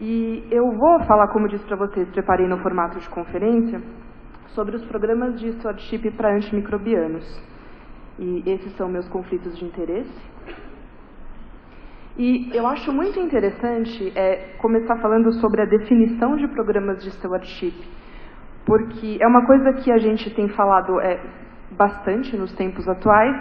E eu vou falar, como disse para vocês, preparei no formato de conferência, sobre os programas de stewardship para antimicrobianos. E esses são meus conflitos de interesse. E eu acho muito interessante começar falando sobre a definição de programas de stewardship, porque é uma coisa que a gente tem falado bastante nos tempos atuais,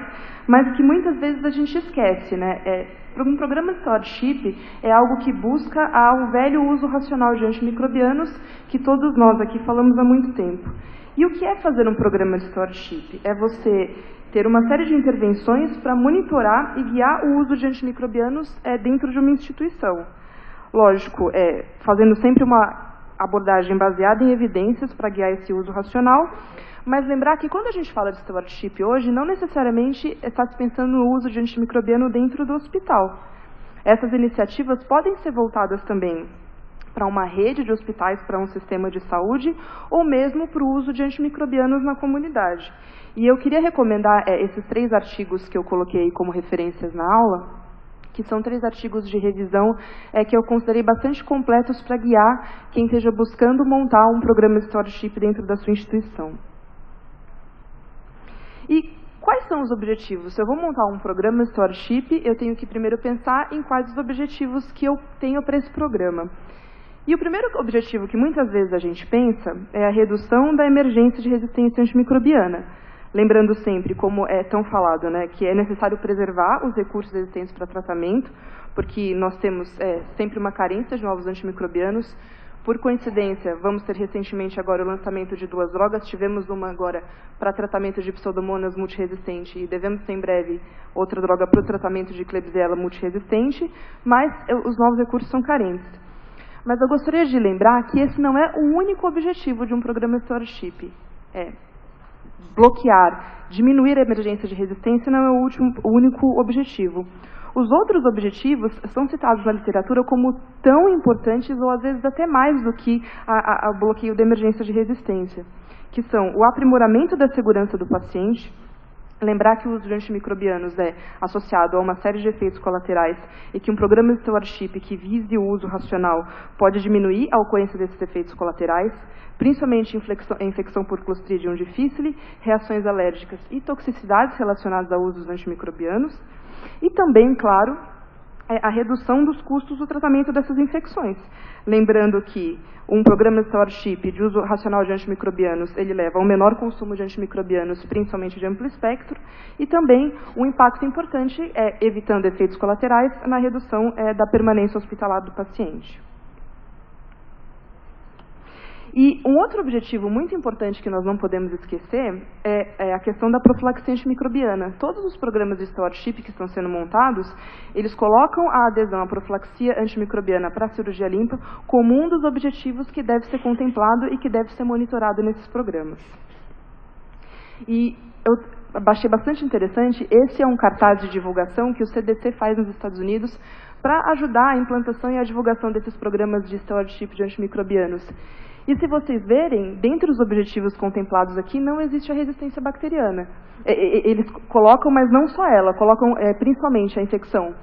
mas que muitas vezes a gente esquece, né? Um programa de stewardship é algo que busca o velho uso racional de antimicrobianos que todos nós aqui falamos há muito tempo. E o que é fazer um programa de stewardship? É você ter uma série de intervenções para monitorar e guiar o uso de antimicrobianos dentro de uma instituição. Lógico, fazendo sempre uma abordagem baseada em evidências para guiar esse uso racional, mas lembrar que quando a gente fala de stewardship hoje, não necessariamente está se pensando no uso de antimicrobiano dentro do hospital. Essas iniciativas podem ser voltadas também para uma rede de hospitais, para um sistema de saúde, ou mesmo para o uso de antimicrobianos na comunidade. E eu queria recomendar esses 3 artigos que eu coloquei como referências na aula, que são 3 artigos de revisão que eu considerei bastante completos para guiar quem esteja buscando montar um programa de stewardship dentro da sua instituição. E quais são os objetivos? Se eu vou montar um programa de stewardship, eu tenho que primeiro pensar em quais os objetivos que eu tenho para esse programa. E o primeiro objetivo que muitas vezes a gente pensa é a redução da emergência de resistência antimicrobiana. Lembrando sempre, como é tão falado, né, que é necessário preservar os recursos existentes para tratamento, porque nós temos sempre uma carência de novos antimicrobianos. Por coincidência, vamos ter recentemente agora o lançamento de 2 drogas. Tivemos uma agora para tratamento de Pseudomonas multiresistente e devemos ter em breve outra droga para o tratamento de Klebsiella multiresistente, mas os novos recursos são carentes. Mas eu gostaria de lembrar que esse não é o único objetivo de um programa de stewardship. Bloquear, diminuir a emergência de resistência não é o único objetivo. Os outros objetivos são citados na literatura como tão importantes ou às vezes até mais do que o bloqueio da emergência de resistência, que são o aprimoramento da segurança do paciente. Lembrar que o uso de antimicrobianos é associado a uma série de efeitos colaterais e que um programa de stewardship que vise o uso racional pode diminuir a ocorrência desses efeitos colaterais, principalmente infecção por Clostridium difficile, reações alérgicas e toxicidades relacionadas ao uso dos antimicrobianos, e também, claro, a redução dos custos do tratamento dessas infecções. Lembrando que um programa de stewardship de uso racional de antimicrobianos, ele leva a um menor consumo de antimicrobianos, principalmente de amplo espectro, e também um impacto importante, evitando efeitos colaterais na redução da permanência hospitalar do paciente. E um outro objetivo muito importante que nós não podemos esquecer é a questão da profilaxia antimicrobiana. Todos os programas de stewardship que estão sendo montados, eles colocam a adesão à profilaxia antimicrobiana para a cirurgia limpa como um dos objetivos que deve ser contemplado e que deve ser monitorado nesses programas. E eu achei bastante interessante, esse é um cartaz de divulgação que o CDC faz nos Estados Unidos para ajudar a implantação e a divulgação desses programas de stewardship de antimicrobianos. E se vocês verem, dentre os objetivos contemplados aqui, não existe a resistência bacteriana. Eles colocam, mas não só ela, colocam principalmente a infecção,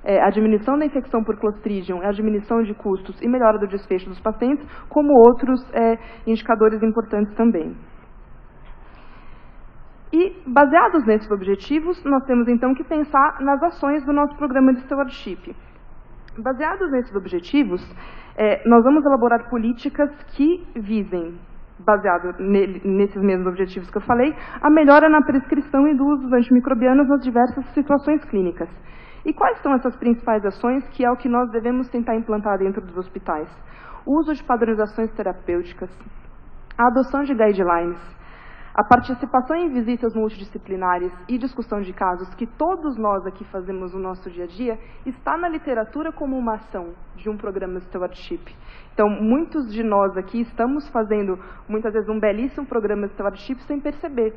a diminuição da infecção por Clostridium, a diminuição de custos e melhora do desfecho dos pacientes, como outros indicadores importantes também. E, baseados nesses objetivos, nós temos então que pensar nas ações do nosso programa de stewardship. Baseados nesses objetivos, nós vamos elaborar políticas que visem, baseado nesses mesmos objetivos que eu falei, a melhora na prescrição e do uso dos antimicrobianos nas diversas situações clínicas. E quais são essas principais ações que é o que nós devemos tentar implantar dentro dos hospitais? O uso de padronizações terapêuticas, a adoção de guidelines, a participação em visitas multidisciplinares e discussão de casos que todos nós aqui fazemos no nosso dia a dia, está na literatura como uma ação de um programa de stewardship. Então, muitos de nós aqui estamos fazendo, muitas vezes, um belíssimo programa de stewardship sem perceber.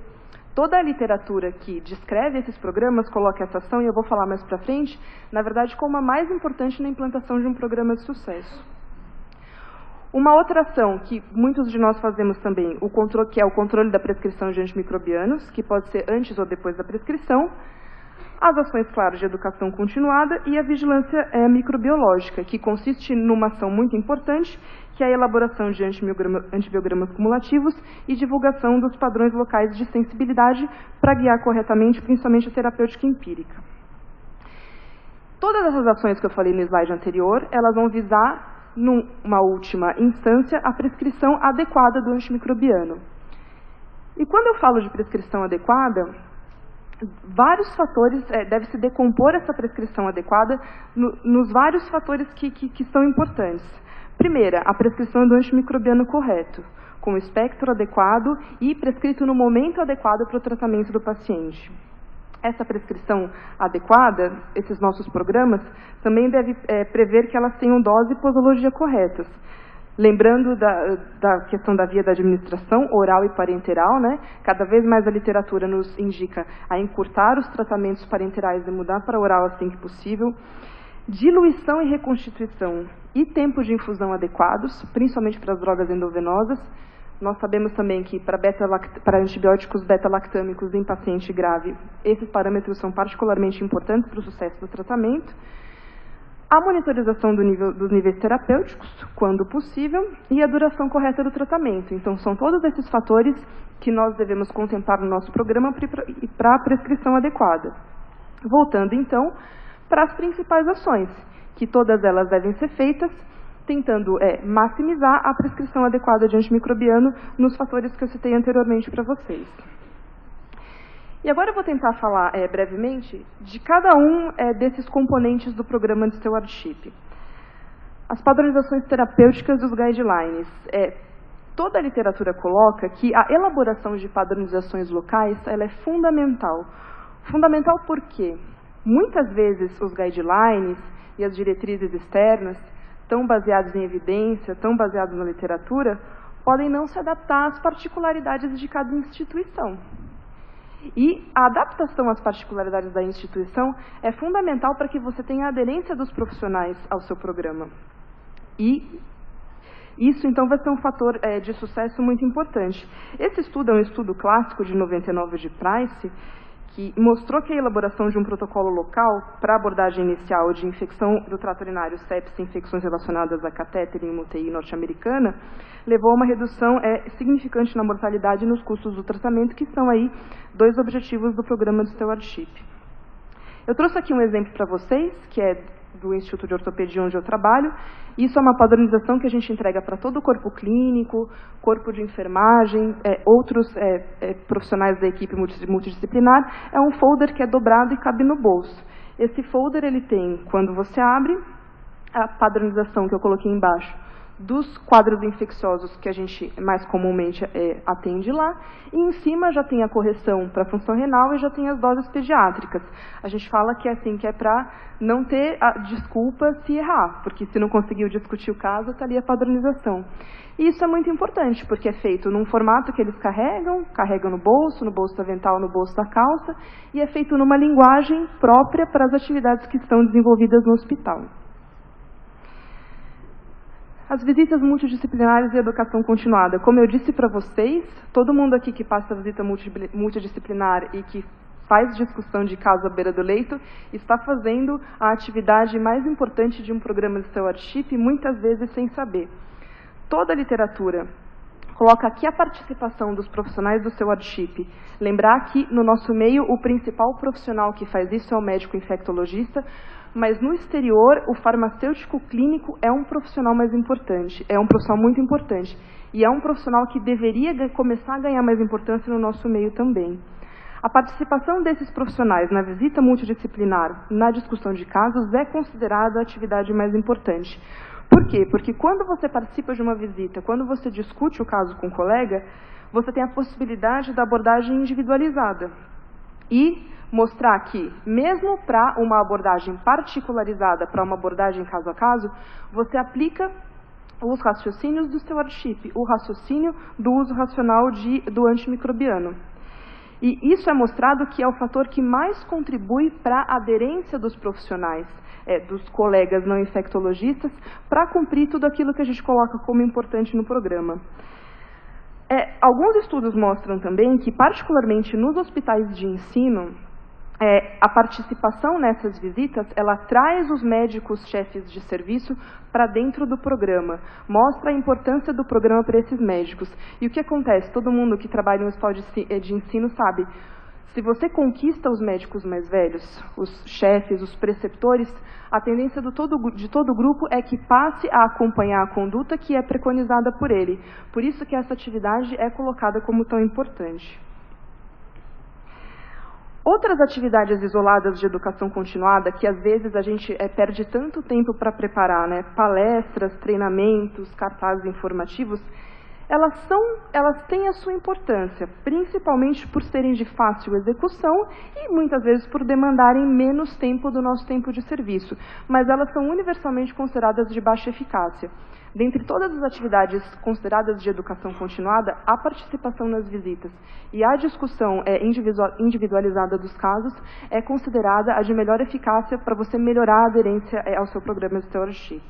Toda a literatura que descreve esses programas coloca essa ação, e eu vou falar mais para frente, na verdade, como a mais importante na implantação de um programa de sucesso. Uma outra ação que muitos de nós fazemos também, que é o controle da prescrição de antimicrobianos, que pode ser antes ou depois da prescrição. As ações, claro, de educação continuada e a vigilância microbiológica, que consiste numa ação muito importante, que é a elaboração de antibiogramas cumulativos e divulgação dos padrões locais de sensibilidade para guiar corretamente, principalmente a terapêutica empírica. Todas essas ações que eu falei no slide anterior, elas vão visar, numa última instância, a prescrição adequada do antimicrobiano. E quando eu falo de prescrição adequada, vários fatores, deve-se decompor essa prescrição adequada nos vários fatores que são importantes. Primeira, a prescrição do antimicrobiano correto, com o espectro adequado e prescrito no momento adequado para o tratamento do paciente. Essa prescrição adequada, esses nossos programas, também deve prever que elas tenham dose e posologia corretas. Lembrando da questão da via da administração, oral e parenteral, né? Cada vez mais a literatura nos indica a encurtar os tratamentos parenterais e mudar para oral assim que possível. Diluição e reconstituição e tempo de infusão adequados, principalmente para as drogas endovenosas. Nós sabemos também que para antibióticos beta-lactâmicos em paciente grave, esses parâmetros são particularmente importantes para o sucesso do tratamento. A monitorização dos níveis terapêuticos, quando possível, e a duração correta do tratamento. Então, são todos esses fatores que nós devemos contemplar no nosso programa para a prescrição adequada. Voltando, então, para as principais ações, que todas elas devem ser feitas tentando maximizar a prescrição adequada de antimicrobiano nos fatores que eu citei anteriormente para vocês. E agora eu vou tentar falar brevemente de cada um desses componentes do programa de stewardship. As padronizações terapêuticas dos guidelines. Toda a literatura coloca que a elaboração de padronizações locais ela é fundamental. Fundamental porque muitas vezes os guidelines e as diretrizes externas, tão baseados em evidência, tão baseados na literatura, podem não se adaptar às particularidades de cada instituição. E a adaptação às particularidades da instituição é fundamental para que você tenha a aderência dos profissionais ao seu programa. E isso, então, vai ser um fator de sucesso muito importante. Esse estudo é um estudo clássico de 99 de Price, que mostrou que a elaboração de um protocolo local para abordagem inicial de infecção do trato urinário, sepsis e infecções relacionadas a catéter em uma UTI norte-americana, levou a uma redução significante na mortalidade e nos custos do tratamento, que são aí 2 objetivos do programa de stewardship. Eu trouxe aqui um exemplo para vocês, que é do Instituto de Ortopedia onde eu trabalho. Isso é uma padronização que a gente entrega para todo o corpo clínico, corpo de enfermagem, outros profissionais da equipe multidisciplinar. É um folder que é dobrado e cabe no bolso. Esse folder ele tem, quando você abre, a padronização que eu coloquei embaixo dos quadros infecciosos que a gente mais comumente atende lá, e em cima já tem a correção para a função renal e já tem as doses pediátricas. A gente fala que é assim, que é para não ter a desculpa se errar, porque se não conseguiu discutir o caso, está ali a padronização. E isso é muito importante, porque é feito num formato que eles carregam no bolso avental, no bolso da calça, e é feito numa linguagem própria para as atividades que estão desenvolvidas no hospital. As visitas multidisciplinares e educação continuada. Como eu disse para vocês, todo mundo aqui que passa a visita multidisciplinar e que faz discussão de caso à beira do leito, está fazendo a atividade mais importante de um programa de stewardship, muitas vezes sem saber. Toda a literatura coloca aqui a participação dos profissionais do stewardship. Lembrar que, no nosso meio, o principal profissional que faz isso é o médico infectologista, mas no exterior, o farmacêutico clínico é um profissional mais importante, é um profissional muito importante, e é um profissional que deveria começar a ganhar mais importância no nosso meio também. A participação desses profissionais na visita multidisciplinar, na discussão de casos, é considerada a atividade mais importante. Por quê? Porque quando você participa de uma visita, quando você discute o caso com um colega, você tem a possibilidade da abordagem individualizada. E mostrar que, mesmo para uma abordagem particularizada, para uma abordagem caso a caso, você aplica os raciocínios do stewardship, o raciocínio do uso racional do antimicrobiano. E isso é mostrado que é o fator que mais contribui para a aderência dos profissionais, dos colegas não infectologistas, para cumprir tudo aquilo que a gente coloca como importante no programa. Alguns estudos mostram também que, particularmente nos hospitais de ensino, a participação nessas visitas, ela traz os médicos chefes de serviço para dentro do programa, mostra a importância do programa para esses médicos. E o que acontece? Todo mundo que trabalha em um hospital de ensino sabe, se você conquista os médicos mais velhos, os chefes, os preceptores, a tendência de todo o grupo é que passe a acompanhar a conduta que é preconizada por ele. Por isso que essa atividade é colocada como tão importante. Outras atividades isoladas de educação continuada, que às vezes a gente perde tanto tempo para preparar, né? Palestras, treinamentos, cartazes informativos, elas têm a sua importância, principalmente por serem de fácil execução e muitas vezes por demandarem menos tempo do nosso tempo de serviço, mas elas são universalmente consideradas de baixa eficácia. Dentre todas as atividades consideradas de educação continuada, a participação nas visitas e a discussão individualizada dos casos é considerada a de melhor eficácia para você melhorar a aderência ao seu programa de stewardship.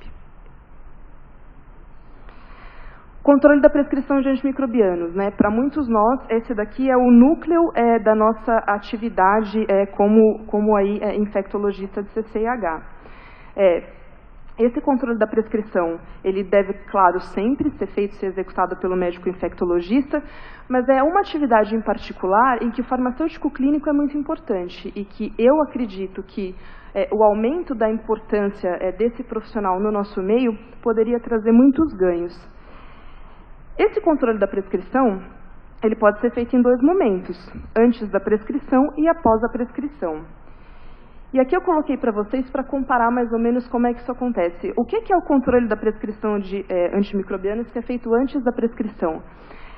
Controle da prescrição de antimicrobianos, né? Para muitos nós, esse daqui é o núcleo da nossa atividade como aí infectologista de CCIH. Esse controle da prescrição, ele deve, claro, sempre ser executado pelo médico infectologista, mas é uma atividade em particular em que o farmacêutico clínico é muito importante e que eu acredito que o aumento da importância desse profissional no nosso meio poderia trazer muitos ganhos. Esse controle da prescrição, ele pode ser feito em dois momentos, antes da prescrição e após a prescrição. E aqui eu coloquei para vocês para comparar mais ou menos como é que isso acontece. O que é o controle da prescrição de antimicrobianos que é feito antes da prescrição?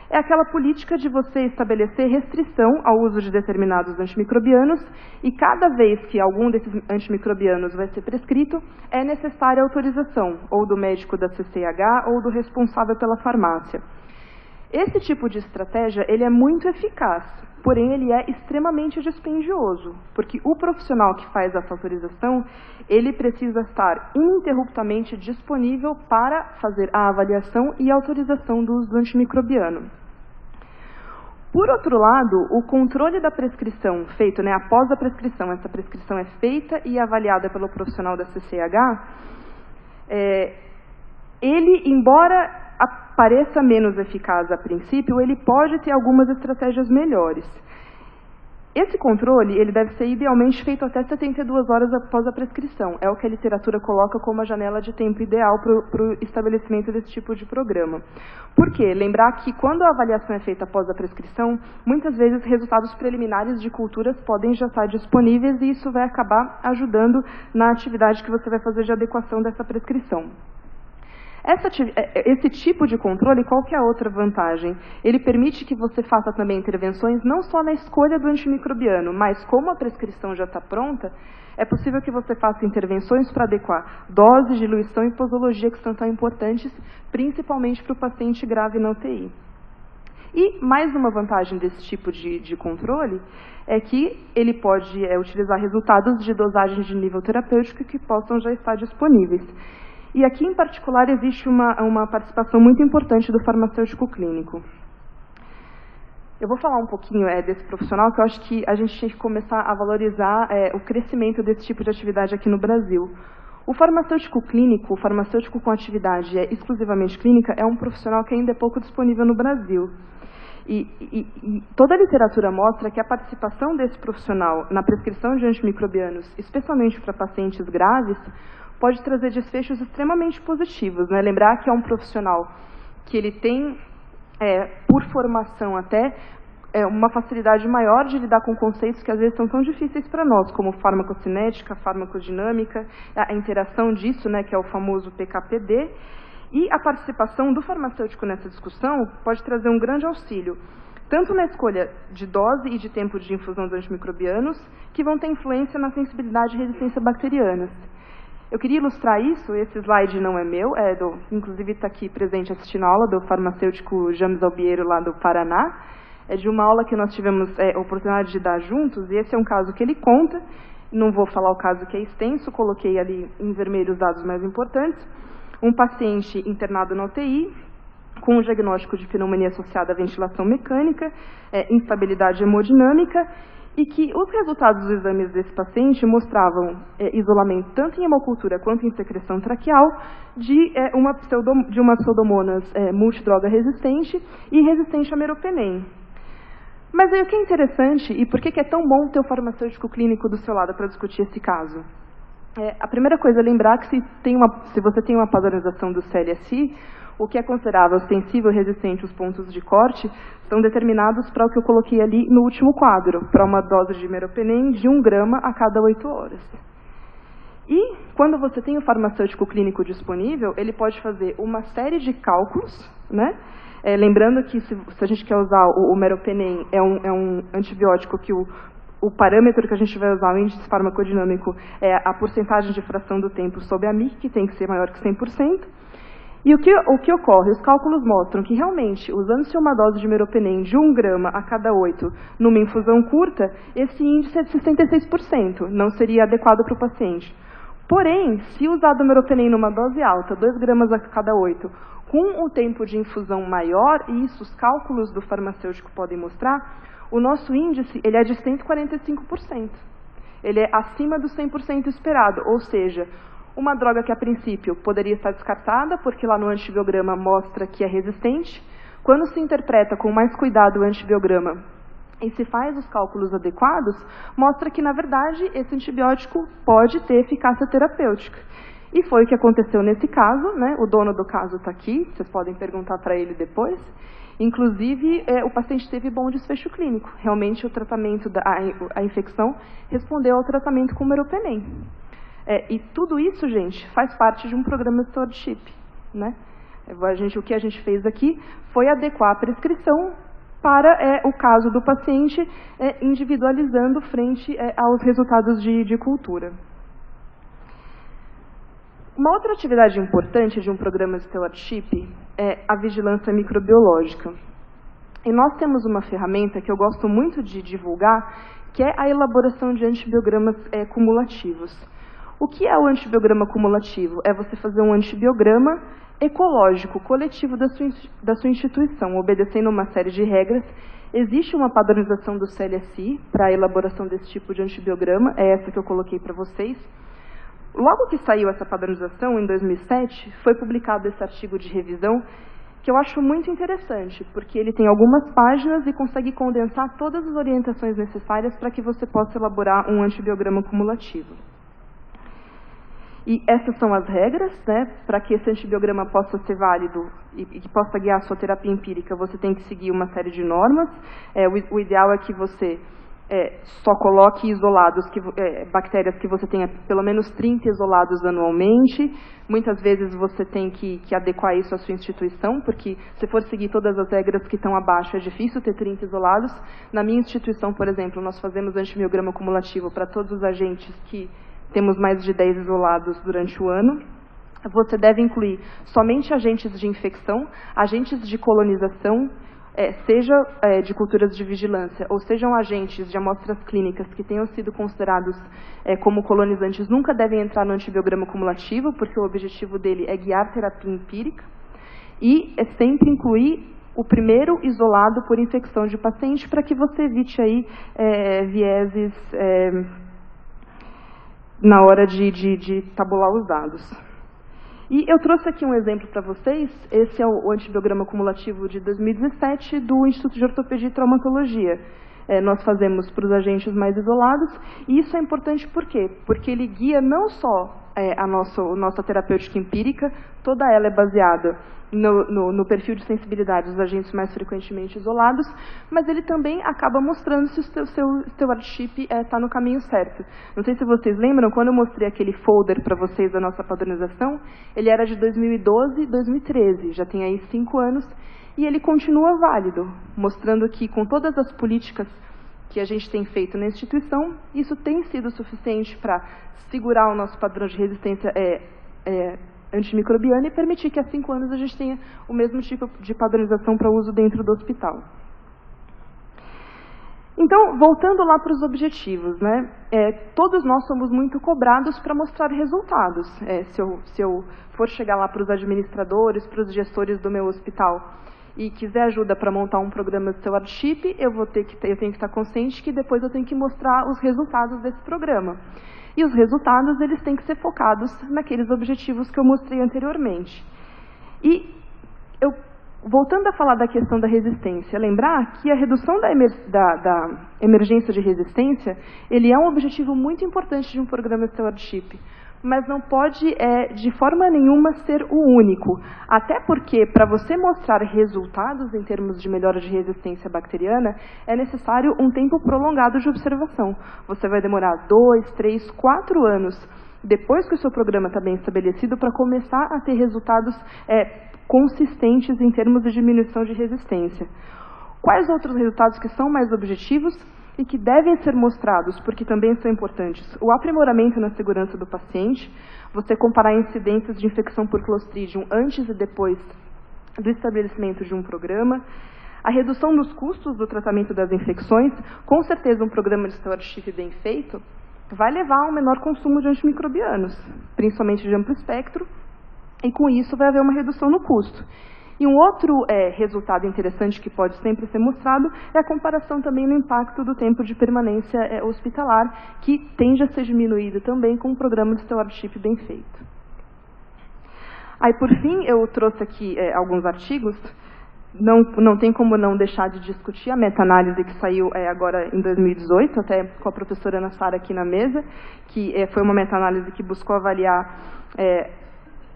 É aquela política de você estabelecer restrição ao uso de determinados antimicrobianos e cada vez que algum desses antimicrobianos vai ser prescrito, é necessária a autorização, ou do médico da CCIH ou do responsável pela farmácia. Esse tipo de estratégia, ele é muito eficaz, porém ele é extremamente dispendioso, porque o profissional que faz essa autorização, ele precisa estar ininterruptamente disponível para fazer a avaliação e autorização do uso do antimicrobiano. Por outro lado, o controle da prescrição feito após a prescrição, essa prescrição é feita e avaliada pelo profissional da CCIH, ele, embora pareça menos eficaz a princípio, ele pode ter algumas estratégias melhores. Esse controle, ele deve ser idealmente feito até 72 horas após a prescrição. É o que a literatura coloca como a janela de tempo ideal para o estabelecimento desse tipo de programa. Por quê? Lembrar que quando a avaliação é feita após a prescrição, muitas vezes resultados preliminares de culturas podem já estar disponíveis e isso vai acabar ajudando na atividade que você vai fazer de adequação dessa prescrição. Esse tipo de controle, qual que é a outra vantagem? Ele permite que você faça também intervenções não só na escolha do antimicrobiano, mas como a prescrição já está pronta, é possível que você faça intervenções para adequar doses, diluição e posologia que são tão importantes, principalmente para o paciente grave na UTI. E mais uma vantagem desse tipo de controle é que ele pode utilizar resultados de dosagens de nível terapêutico que possam já estar disponíveis. E aqui, em particular, existe uma participação muito importante do farmacêutico clínico. Eu vou falar um pouquinho desse profissional, que eu acho que a gente tinha que começar a valorizar o crescimento desse tipo de atividade aqui no Brasil. O farmacêutico clínico, o farmacêutico com atividade exclusivamente clínica, é um profissional que ainda é pouco disponível no Brasil. E toda a literatura mostra que a participação desse profissional na prescrição de antimicrobianos, especialmente para pacientes graves, pode trazer desfechos extremamente positivos, né? Lembrar que é um profissional que ele tem, por formação até, uma facilidade maior de lidar com conceitos que às vezes são tão difíceis para nós, como farmacocinética, farmacodinâmica, a interação disso, né, que é o famoso PK/PD, e a participação do farmacêutico nessa discussão pode trazer um grande auxílio, tanto na escolha de dose e de tempo de infusão dos antimicrobianos, que vão ter influência na sensibilidade e resistência bacterianas. Eu queria ilustrar isso, esse slide não é meu, inclusive está aqui presente assistindo a aula do farmacêutico James Albiero, lá do Paraná. É de uma aula que nós tivemos a oportunidade de dar juntos, e esse é um caso que ele conta. Não vou falar o caso que é extenso, coloquei ali em vermelho os dados mais importantes. Um paciente internado na UTI, com um diagnóstico de pneumonia associada à ventilação mecânica, instabilidade hemodinâmica, e que os resultados dos exames desse paciente mostravam isolamento tanto em hemocultura quanto em secreção traqueal de uma pseudomonas multidroga resistente e resistente a meropenem. Mas aí o que é interessante e por que é tão bom ter o farmacêutico clínico do seu lado para discutir esse caso? A primeira coisa é lembrar que se você tem uma padronização do CLSI, o que é considerável sensível e resistente aos pontos de corte são determinados para o que eu coloquei ali no último quadro, para uma dose de meropenem de 1 grama a cada 8 horas. E, quando você tem o farmacêutico clínico disponível, ele pode fazer uma série de cálculos, né? Lembrando que se a gente quer usar o meropenem, é um antibiótico que o parâmetro que a gente vai usar, o índice farmacodinâmico, é a porcentagem de fração do tempo sob a MIC, que tem que ser maior que 100%. E o que ocorre? Os cálculos mostram que, realmente, usando-se uma dose de meropenem de 1 grama a cada 8 numa infusão curta, esse índice é de 66%, não seria adequado para o paciente. Porém, se usado o meropenem numa dose alta, 2 gramas a cada 8, com um tempo de infusão maior, e isso os cálculos do farmacêutico podem mostrar, o nosso índice ele é de 145%. Ele é acima do 100% esperado, ou seja, uma droga que a princípio poderia estar descartada, porque lá no antibiograma mostra que é resistente, quando se interpreta com mais cuidado o antibiograma e se faz os cálculos adequados, mostra que, na verdade, esse antibiótico pode ter eficácia terapêutica. E foi o que aconteceu nesse caso, né? O dono do caso está aqui, vocês podem perguntar para ele depois. Inclusive, o paciente teve bom desfecho clínico. Realmente, o tratamento a infecção respondeu ao tratamento com meropenem. E tudo isso, gente, faz parte de um programa de stewardship, né? O que a gente fez aqui foi adequar a prescrição para o caso do paciente, individualizando frente aos resultados de cultura. Uma outra atividade importante de um programa de stewardship é a vigilância microbiológica. E nós temos uma ferramenta que eu gosto muito de divulgar, que é a elaboração de antibiogramas cumulativos. O que é o antibiograma cumulativo? É você fazer um antibiograma ecológico, coletivo da sua instituição, obedecendo uma série de regras. Existe uma padronização do CLSI para a elaboração desse tipo de antibiograma, é essa que eu coloquei para vocês. Logo que saiu essa padronização, em 2007, foi publicado esse artigo de revisão, que eu acho muito interessante, porque ele tem algumas páginas e consegue condensar todas as orientações necessárias para que você possa elaborar um antibiograma cumulativo. E essas são as regras, né? Para que esse antibiograma possa ser válido e que possa guiar a sua terapia empírica, você tem que seguir uma série de normas. O ideal é que você só coloque isolados, bactérias que você tenha pelo menos 30 isolados anualmente. Muitas vezes você tem que adequar isso à sua instituição, porque se for seguir todas as regras que estão abaixo, é difícil ter 30 isolados. Na minha instituição, por exemplo, nós fazemos antibiograma cumulativo para todos os agentes que temos mais de 10 isolados durante o ano. Você deve incluir somente agentes de infecção, agentes de colonização, seja de culturas de vigilância, ou sejam agentes de amostras clínicas que tenham sido considerados como colonizantes, nunca devem entrar no antibiograma cumulativo, porque o objetivo dele é guiar terapia empírica. E sempre incluir o primeiro isolado por infecção de paciente, para que você evite aí vieses na hora de tabular os dados. E eu trouxe aqui um exemplo para vocês. Esse é o antibiograma cumulativo de 2017 do Instituto de Ortopedia e Traumatologia. Nós fazemos para os agentes mais isolados, e isso é importante por quê? Porque ele guia não só a nossa terapêutica empírica, toda ela é baseada no perfil de sensibilidade dos agentes mais frequentemente isolados, mas ele também acaba mostrando se o seu stewardship está no caminho certo. Não sei se vocês lembram, quando eu mostrei aquele folder para vocês da nossa padronização, ele era de 2012 e 2013, já tem aí 5 anos, e ele continua válido, mostrando que com todas as políticas que a gente tem feito na instituição, isso tem sido suficiente para segurar o nosso padrão de resistência antimicrobiana e permitir que há 5 anos a gente tenha o mesmo tipo de padronização para uso dentro do hospital. Então, voltando lá para os objetivos, né? Todos nós somos muito cobrados para mostrar resultados. Se eu for chegar lá para os administradores, para os gestores do meu hospital, e quiser ajuda para montar um programa de stewardship, eu tenho que estar consciente que depois eu tenho que mostrar os resultados desse programa. E os resultados, eles têm que ser focados naqueles objetivos que eu mostrei anteriormente. E voltando a falar da questão da resistência, lembrar que a redução da emergência de resistência, ele é um objetivo muito importante de um programa de stewardship, mas não pode, de forma nenhuma, ser o único. Até porque, para você mostrar resultados em termos de melhora de resistência bacteriana, é necessário um tempo prolongado de observação. Você vai demorar 2, 3, 4 anos, depois que o seu programa está bem estabelecido, para começar a ter resultados consistentes em termos de diminuição de resistência. Quais outros resultados que são mais objetivos e que devem ser mostrados, porque também são importantes? O aprimoramento na segurança do paciente, você comparar incidências de infecção por Clostridium antes e depois do estabelecimento de um programa, a redução dos custos do tratamento das infecções. Com certeza um programa de stewardship bem feito vai levar a um menor consumo de antimicrobianos, principalmente de amplo espectro, e com isso vai haver uma redução no custo. E um outro resultado interessante que pode sempre ser mostrado é a comparação também no impacto do tempo de permanência hospitalar, que tende a ser diminuído também com um programa de stewardship bem feito. Aí, por fim, eu trouxe aqui alguns artigos. Não tem como não deixar de discutir a meta-análise que saiu agora em 2018, até com a professora Ana Sara aqui na mesa, que foi uma meta-análise que buscou avaliar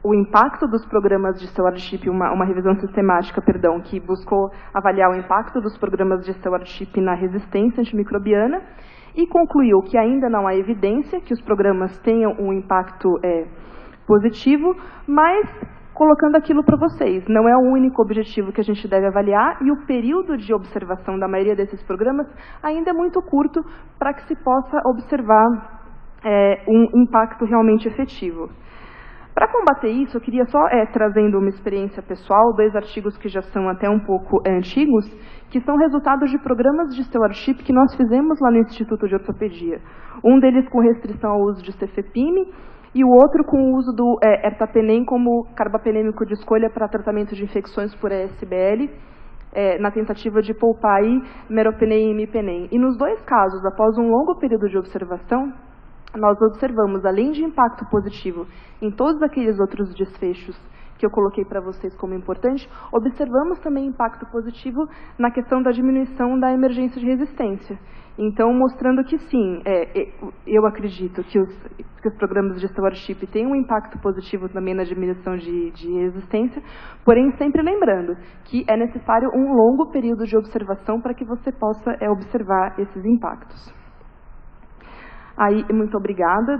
o impacto dos programas de stewardship, uma revisão sistemática, que buscou avaliar o impacto dos programas de stewardship na resistência antimicrobiana e concluiu que ainda não há evidência que os programas tenham um impacto positivo, mas colocando aquilo para vocês, não é o único objetivo que a gente deve avaliar e o período de observação da maioria desses programas ainda é muito curto para que se possa observar um impacto realmente efetivo. Para combater isso, eu queria só, trazendo uma experiência pessoal, 2 artigos que já são até um pouco antigos, que são resultados de programas de stewardship que nós fizemos lá no Instituto de Ortopedia. Um deles com restrição ao uso de cefepime e o outro com o uso do ertapenem como carbapenêmico de escolha para tratamento de infecções por ESBL, na tentativa de poupar aí meropenem e imipenem. E nos 2 casos, após um longo período de observação, nós observamos, além de impacto positivo em todos aqueles outros desfechos que eu coloquei para vocês como importante, observamos também impacto positivo na questão da diminuição da emergência de resistência. Então, mostrando que sim, eu acredito que os programas de stewardship têm um impacto positivo também na diminuição de resistência, porém sempre lembrando que é necessário um longo período de observação para que você possa observar esses impactos. Aí, muito obrigada.